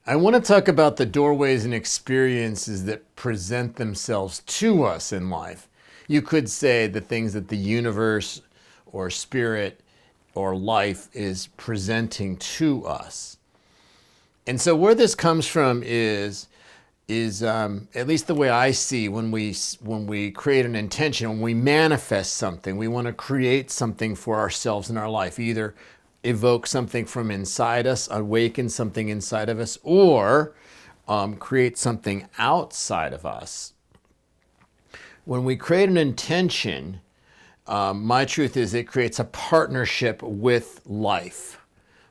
I want to talk about the doorways and experiences that present themselves to us in life. You could say the things that the universe or spirit or life is presenting to us. And so where this comes from is at least the way I see when we create an intention, when we manifest something, we want to create something for ourselves in our life, either evoke something from inside us, awaken something inside of us, or create something outside of us. When we create an intention, my truth is it creates a partnership with life.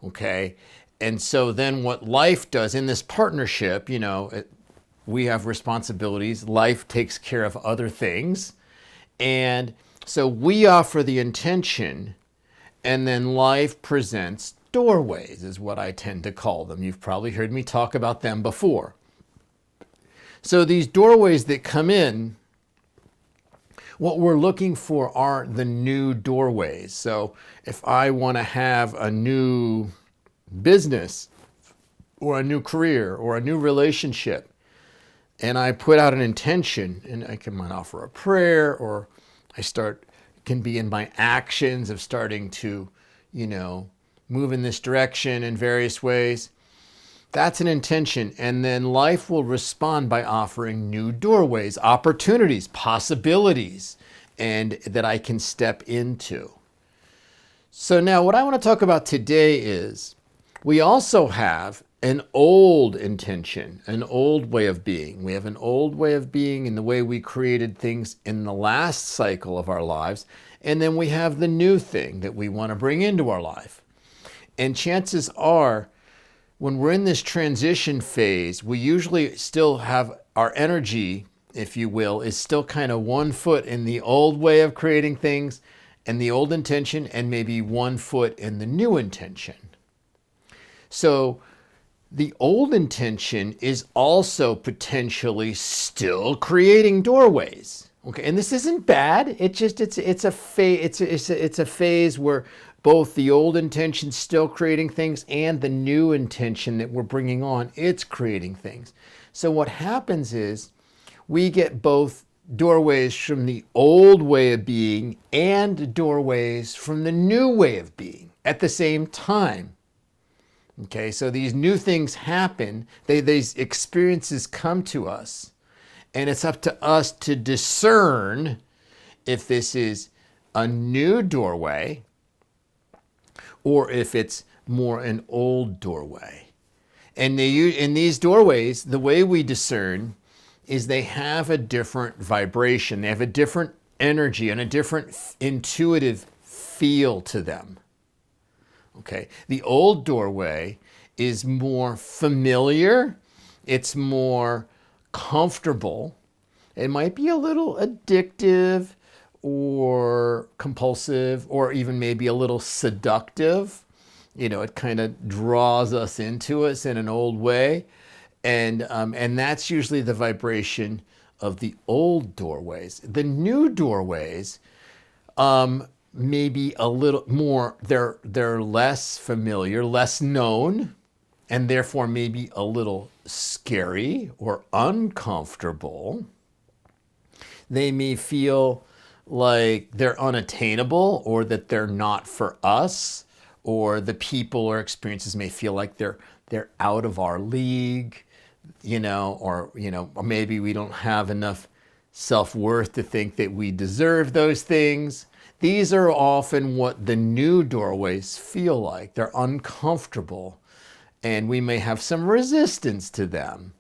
Okay. And so then what life does in this partnership, we have responsibilities. Life takes care of other things. And so we offer the intention, and then life presents doorways, is what I tend to call them. You've probably heard me talk about them before. So these doorways that come in, what we're looking for are the new doorways. So if I want to have a new business or a new career or a new relationship, and I put out an intention, and might offer a prayer, or can be in my actions of starting to, move in this direction in various ways. That's an intention. And then life will respond by offering new doorways, opportunities, possibilities, and that I can step into. So now what I want to talk about today is we also have an old intention, an old way of being. We have an old way of being in the way we created things in the last cycle of our lives. And then we have the new thing that we want to bring into our life. And chances are, when we're in this transition phase, we usually still have our energy, if you will, is still kind of 1 foot in the old way of creating things and the old intention, and maybe 1 foot in the new intention. So the old intention is also potentially still creating doorways. Okay, and this isn't bad. It's a phase where both the old intention still creating things and the new intention that we're bringing on, it's creating things. So what happens is we get both doorways from the old way of being and doorways from the new way of being at the same time. Okay, so these new things happen, these experiences come to us, and it's up to us to discern if this is a new doorway or if it's more an old doorway. And in these doorways, the way we discern is they have a different vibration, they have a different energy and a different intuitive feel to them. Okay, the old doorway is more familiar, it's more comfortable, it might be a little addictive or compulsive or even maybe a little seductive. It kind of draws us into us in an old way. And that's usually the vibration of the old doorways. The new doorways, maybe a little more, they're less familiar, less known, and therefore maybe a little scary or uncomfortable. They may feel like they're unattainable, or that they're not for us, or the people or experiences may feel like they're out of our league, or maybe we don't have enough self-worth to think that we deserve those things. These are often what the new doorways feel like. They're uncomfortable, and we may have some resistance to them,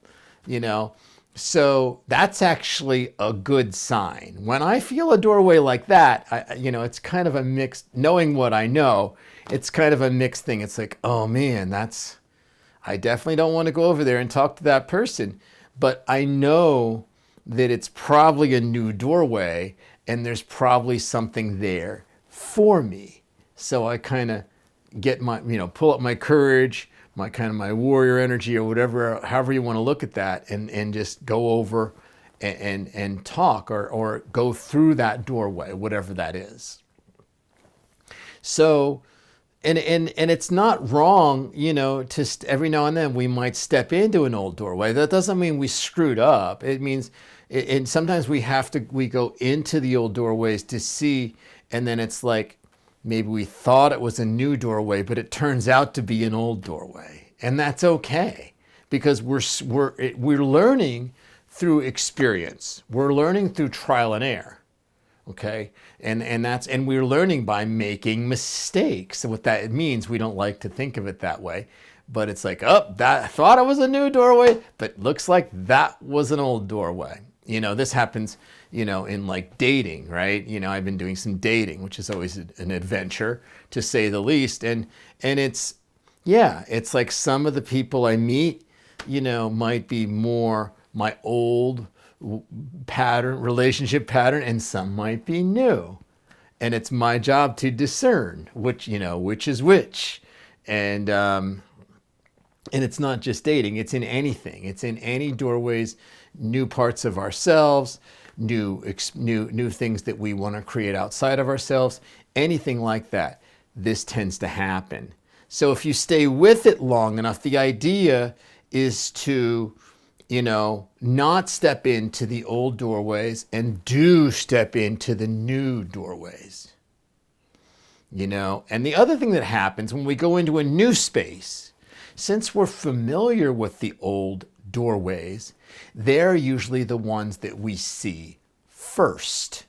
So that's actually a good sign. When I feel a doorway like that, it's kind of a mixed, knowing what I know, it's kind of a mixed thing. It's like, oh man, I definitely don't want to go over there and talk to that person, but I know that it's probably a new doorway and there's probably something there for me. So I kind of get my, pull up my courage, my warrior energy, or whatever, however you want to look at that, and just go over and talk or go through that doorway, whatever that is. So and it's not wrong, to every now and then we might step into an old doorway. That doesn't mean we screwed up. It means, and sometimes we go into the old doorways to see, and then it's like maybe we thought it was a new doorway, but it turns out to be an old doorway, and that's okay because we're learning through experience. We're learning through trial and error. Okay, and we're learning by making mistakes. And what that means, we don't like to think of it that way, but it's like, oh, that I thought it was a new doorway, but looks like that was an old doorway. This happens, in like dating, right? I've been doing some dating, which is always an adventure to say the least. And it's, yeah, it's like some of the people I meet, might be more my old relationship pattern, and some might be new, and it's my job to discern which is which. And it's not just dating, it's in anything. It's in any doorways, new parts of ourselves, new things that we want to create outside of ourselves, anything like that. This tends to happen. So if you stay with it long enough, the idea is to not step into the old doorways and do step into the new doorways. And the other thing that happens when we go into a new space, since we're familiar with the old doorways, they're usually the ones that we see first.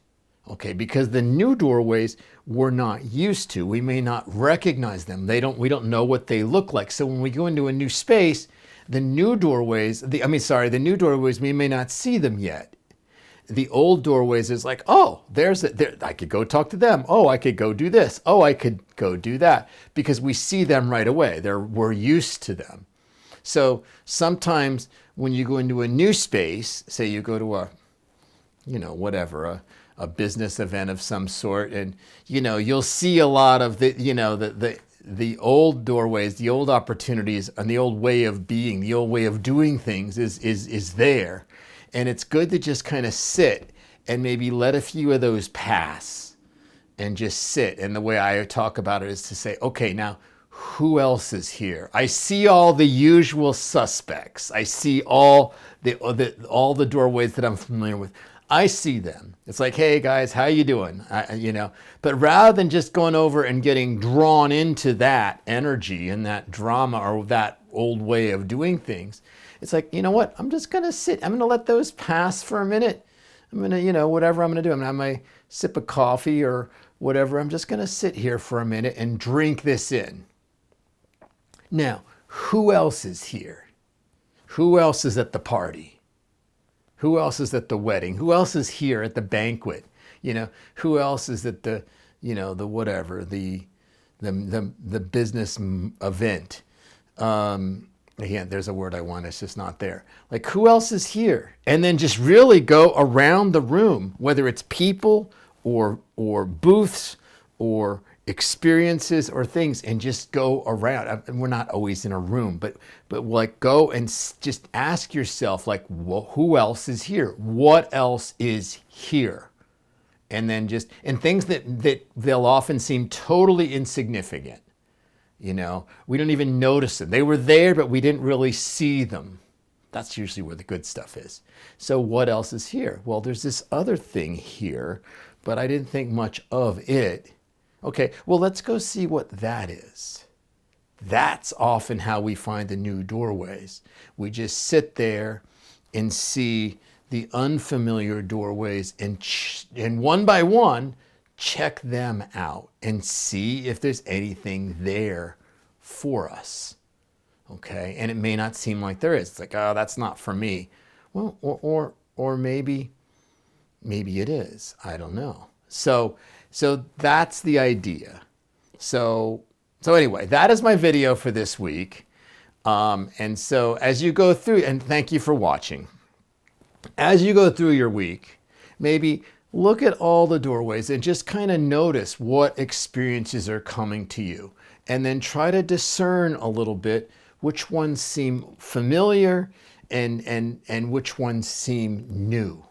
Okay, because the new doorways we're not used to. We may not recognize them. We don't know what they look like. So when we go into a new space, the new doorways, we may not see them yet. The old doorways is like, oh, I could go talk to them. Oh, I could go do this. Oh, I could go do that, because we see them right away. We're used to them. So sometimes when you go into a new space, say you go to a business event of some sort, and you'll see a lot of the old doorways, the old opportunities, and the old way of being, the old way of doing things is there. And it's good to just kind of sit and maybe let a few of those pass and just sit. And the way I talk about it is to say, okay, now who else is here? I see all the usual suspects. I see all the doorways that I'm familiar with. I see them. It's like, hey guys, how you doing? But rather than just going over and getting drawn into that energy and that drama or that old way of doing things, it's like, you know what? I'm just going to sit. I'm going to let those pass for a minute. I'm going to, whatever I'm going to do. I'm going to have my sip of coffee or whatever. I'm just going to sit here for a minute and drink this in. Now, who else is here? Who else is at the party? Who else is at the wedding? Who else is here at the banquet? Who else is at the business event? Again, there's a word I want, it's just not there. Like, who else is here? And then just really go around the room, whether it's people or booths or experiences or things, and just go around. And we're not always in a room, but like go and just ask yourself, like, who else is here? What else is here? And then and things that they'll often seem totally insignificant. We don't even notice them. They were there, but we didn't really see them. That's usually where the good stuff is. So what else is here? Well, there's this other thing here, but I didn't think much of it. Okay, well, let's go see what that is. That's often how we find the new doorways. We just sit there and see the unfamiliar doorways and one by one, check them out and see if there's anything there for us. Okay, and it may not seem like there is. It's like, oh, that's not for me. Well, or maybe it is. I don't know. So that's the idea. So anyway, that is my video for this week. And so as you go through, and thank you for watching. As you go through your week, maybe look at all the doorways and just kind of notice what experiences are coming to you. And then try to discern a little bit which ones seem familiar and which ones seem new.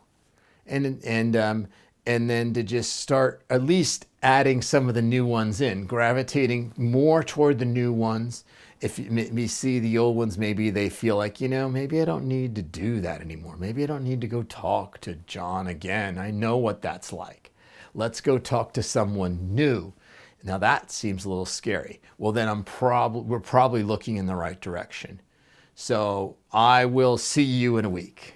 And and then to just start at least adding some of the new ones in, gravitating more toward the new ones. If you see the old ones, maybe they feel like, maybe I don't need to do that anymore. Maybe I don't need to go talk to John again. I know what that's like. Let's go talk to someone new. Now that seems a little scary. Well, then we're probably looking in the right direction. So I will see you in a week.